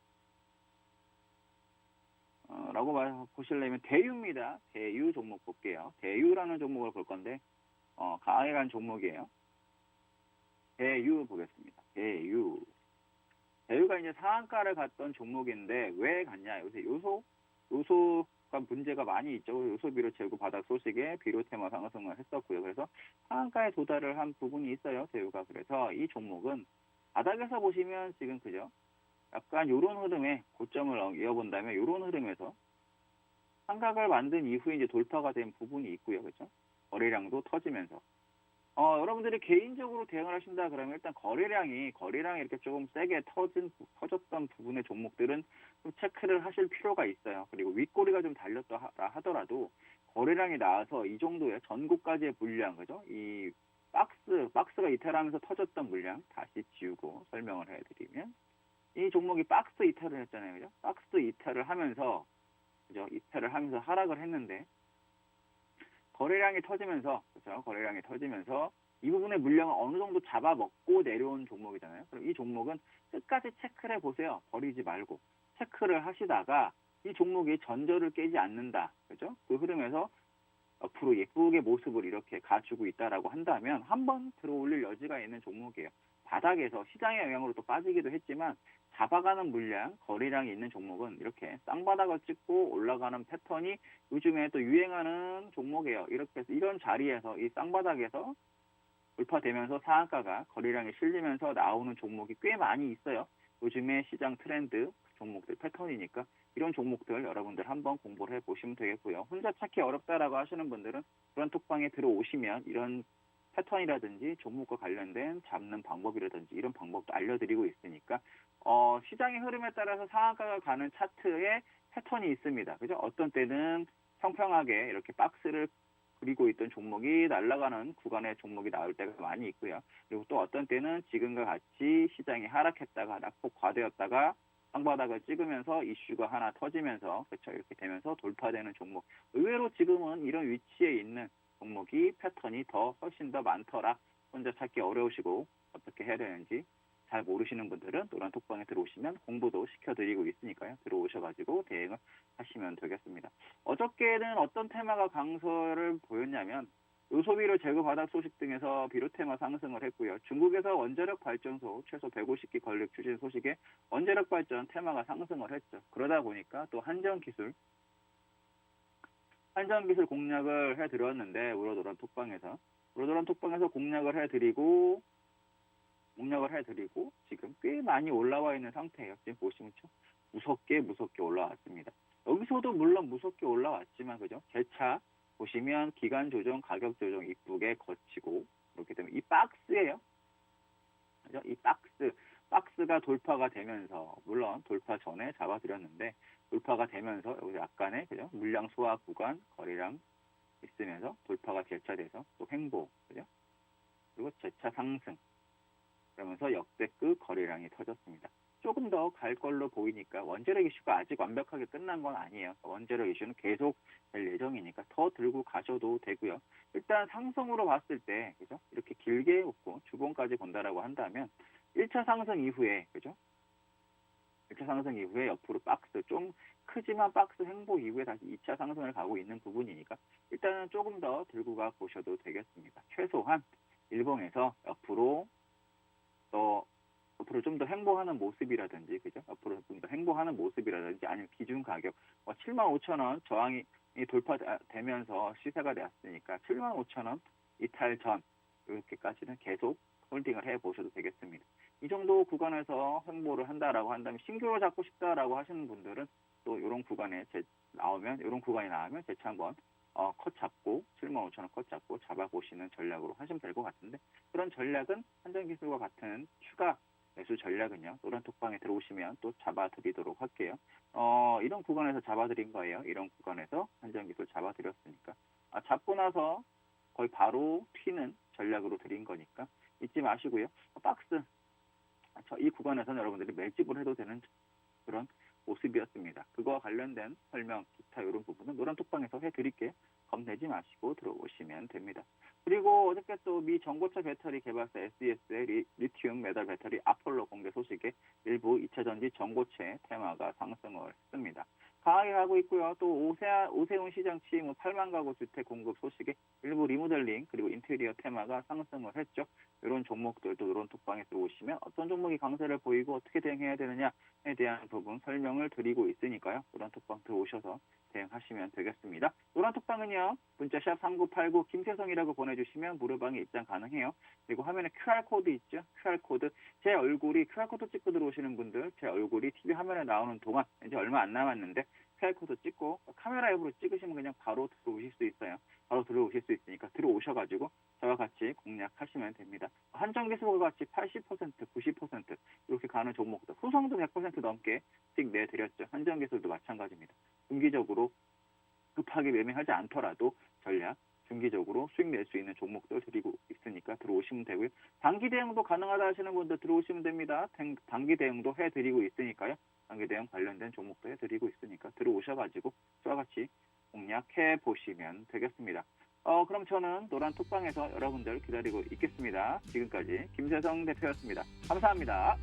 라고 보시려면 대유입니다. 대유 종목 볼게요. 대유라는 종목을 볼 건데 강하게 종목이에요. 대유 보겠습니다. 대유. 대유가 이제 상한가를 갔던 종목인데 왜 갔냐? 요새 요소가 문제가 많이 있죠. 요소비료 재고 바닥 소식에 비료테마 상승을 했었고요. 그래서 상한가에 도달을 한 부분이 있어요. 대유가. 그래서 이 종목은 바닥에서 보시면 지금 그죠? 약간 요런 흐름에 고점을 이어본다면 요런 흐름에서 삼각을 만든 이후에 이제 돌파가 된 부분이 있고요. 그죠? 거래량도 터지면서. 여러분들이 개인적으로 대응을 하신다 그러면 일단 거래량이 이렇게 조금 세게 터졌던 부분의 종목들은 좀 체크를 하실 필요가 있어요. 그리고 윗꼬리가 좀 달렸다 하더라도 거래량이 나와서 이 정도의 전고까지의 물량, 그죠? 이 박스가 이탈하면서 터졌던 물량 다시 지우고 설명을 해드리면 이 종목이 박스 이탈을 했잖아요. 그죠? 박스 이탈을 하면서, 그죠? 이탈을 하면서 하락을 했는데 거래량이 터지면서, 그렇죠? 거래량이 터지면서 이 부분의 물량을 어느 정도 잡아먹고 내려온 종목이잖아요. 그럼 이 종목은 끝까지 체크를 해보세요. 버리지 말고. 체크를 하시다가 이 종목이 전저를 깨지 않는다. 그죠? 그 흐름에서 앞으로 예쁘게 모습을 이렇게 가지고 있다라고 한다면 한번 들어올릴 여지가 있는 종목이에요. 바닥에서 시장의 영향으로 또 빠지기도 했지만 잡아가는 물량, 거래량이 있는 종목은 이렇게 쌍바닥을 찍고 올라가는 패턴이 요즘에 또 유행하는 종목이에요. 이렇게 해서 이런 자리에서 이 쌍바닥에서 돌파되면서 상한가가 거래량이 실리면서 나오는 종목이 꽤 많이 있어요. 요즘에 시장 트렌드 종목들 패턴이니까 이런 종목들 여러분들 한번 공부를 해보시면 되겠고요. 혼자 찾기 어렵다라고 하시는 분들은 그런 톡방에 들어오시면 이런 패턴이라든지 종목과 관련된 잡는 방법이라든지 이런 방법도 알려드리고 있으니까 시장의 흐름에 따라서 상한가가 가는 차트에 패턴이 있습니다. 그죠? 어떤 때는 평평하게 이렇게 박스를 그리고 있던 종목이 날아가는 구간의 종목이 나올 때가 많이 있고요. 그리고 또 어떤 때는 지금과 같이 시장이 하락했다가 낙폭 과대였다가 상바닥을 찍으면서 이슈가 하나 터지면서 그렇죠. 이렇게 되면서 돌파되는 종목. 의외로 지금은 이런 위치에 있는 종목이 패턴이 훨씬 더 많더라. 혼자 찾기 어려우시고 어떻게 해야 되는지 잘 모르시는 분들은 노란 톡방에 들어오시면 공부도 시켜드리고 있으니까요. 들어오셔가지고 대응을 하시면 되겠습니다. 어저께는 어떤 테마가 강세를 보였냐면 요소비료 재고 바닥 소식 등에서 비료테마 상승을 했고요. 중국에서 원자력 발전소 최소 150기 건립 추진 소식에 원자력 발전 테마가 상승을 했죠. 그러다 보니까 또 한전기술 공략을 해드렸는데 우러도란 톡방에서 공략을 해드리고 지금 꽤 많이 올라와 있는 상태예요. 지금 보시면 무섭게 올라왔습니다. 여기서도 물론 무섭게 올라왔지만 그죠? 재차 보시면 기간 조정, 가격 조정 이쁘게 거치고 그렇게 되면 이 박스예요. 그죠? 이 박스가 돌파가 되면서 물론 돌파 전에 잡아드렸는데 돌파가 되면서 여기서 약간의 그죠? 물량 소화 구간 거래량 있으면서 돌파가 재차돼서 또 횡보 그죠? 그리고 재차 상승 그러면서 역대급 거래량이 터졌습니다. 조금 더 갈 걸로 보이니까 원자력 이슈가 아직 완벽하게 끝난 건 아니에요. 원자력 이슈는 계속 될 예정이니까 더 들고 가셔도 되고요. 일단 상승으로 봤을 때 그죠? 이렇게 길게 웃고 주봉까지 본다라고 한다면 1차 상승 이후에 그죠? 1차 상승 이후에 옆으로 박스 좀 크지만 박스 횡보 이후에 다시 2차 상승을 가고 있는 부분이니까 일단은 조금 더 들고 가 보셔도 되겠습니다. 최소한 일봉에서 옆으로 앞으로 좀 더 행보하는 모습이라든지, 그죠? 앞으로 좀 더 행보하는 모습이라든지, 아니면 기준 가격 75,000원 저항이 돌파되면서 시세가 되었으니까 75,000원 이탈 전 이렇게까지는 계속 홀딩을 해보셔도 되겠습니다. 이 정도 구간에서 행보를 한다라고 한다면, 신규로 잡고 싶다라고 하시는 분들은 또 이런 구간에 이런 구간이 나오면 재차 한번 컷 잡고 75,000원 컷 잡고 잡아보시는 전략으로 하시면 될 것 같은데, 그런 전략은 한전기술과 같은 추가 매수 전략은요, 노란톡방에 들어오시면 또 잡아드리도록 할게요. 이런 구간에서 잡아드린 거예요. 이런 구간에서 한전기술 잡아드렸으니까 잡고 나서 거의 바로 튀는 전략으로 드린 거니까 잊지 마시고요. 박스 이 구간에서는 여러분들이 매집을 해도 되는 그런 모습이었습니다. 그거와 관련된 설명, 기타 이런 부분은 노란톡방에서 해드릴게요. 겁내지 마시고 들어오시면 됩니다. 그리고 어저께 또 미 전고체 배터리 개발사 SES의 리튬 메달 배터리 아폴로 공개 소식에 일부 2차 전지 전고체 테마가 상승을 했습니다. 강하게 가고 있고요. 또 오세훈 시장치 8만 가구 주택 공급 소식에 일부 리모델링 그리고 인테리어 테마가 상승을 했죠. 이런 종목들도 노란톡방에 들어오시면 어떤 종목이 강세를 보이고 어떻게 대응해야 되느냐에 대한 부분 설명을 드리고 있으니까요. 노란톡방 들어오셔서 대응하시면 되겠습니다. 노란톡방은요, 문자 샵 3989 김세성이라고 보내주시면 무료방에 입장 가능해요. 그리고 화면에 QR코드 있죠. QR코드, 제 얼굴이 QR코드 찍고 들어오시는 분들, 제 얼굴이 TV 화면에 나오는 동안 이제 얼마 안 남았는데 QR코드 찍고 카메라 앱으로 찍으시면 그냥 바로 들어오실 수 있어요. 바로 들어오실 수 있으니까 들어오셔가지고 저와 같이 공략하시면 됩니다. 한전기술과 같이 80%, 90% 이렇게 가는 종목들, 후성도 100% 넘게 수익 내드렸죠. 한전기술도 마찬가지입니다. 중기적으로 급하게 매매하지 않더라도 전략, 중기적으로 수익 낼 수 있는 종목들 드리고 있으니까 들어오시면 되고요. 단기 대응도 가능하다 하시는 분들 들어오시면 됩니다. 단기 대응도 해드리고 있으니까요. 단기 대응 관련된 종목도 해드리고 있으니까 들어오셔가지고 저와 같이 공략해 보시면 되겠습니다. 그럼 저는 노란톡방에서 여러분들 기다리고 있겠습니다. 지금까지 김세성 대표였습니다. 감사합니다.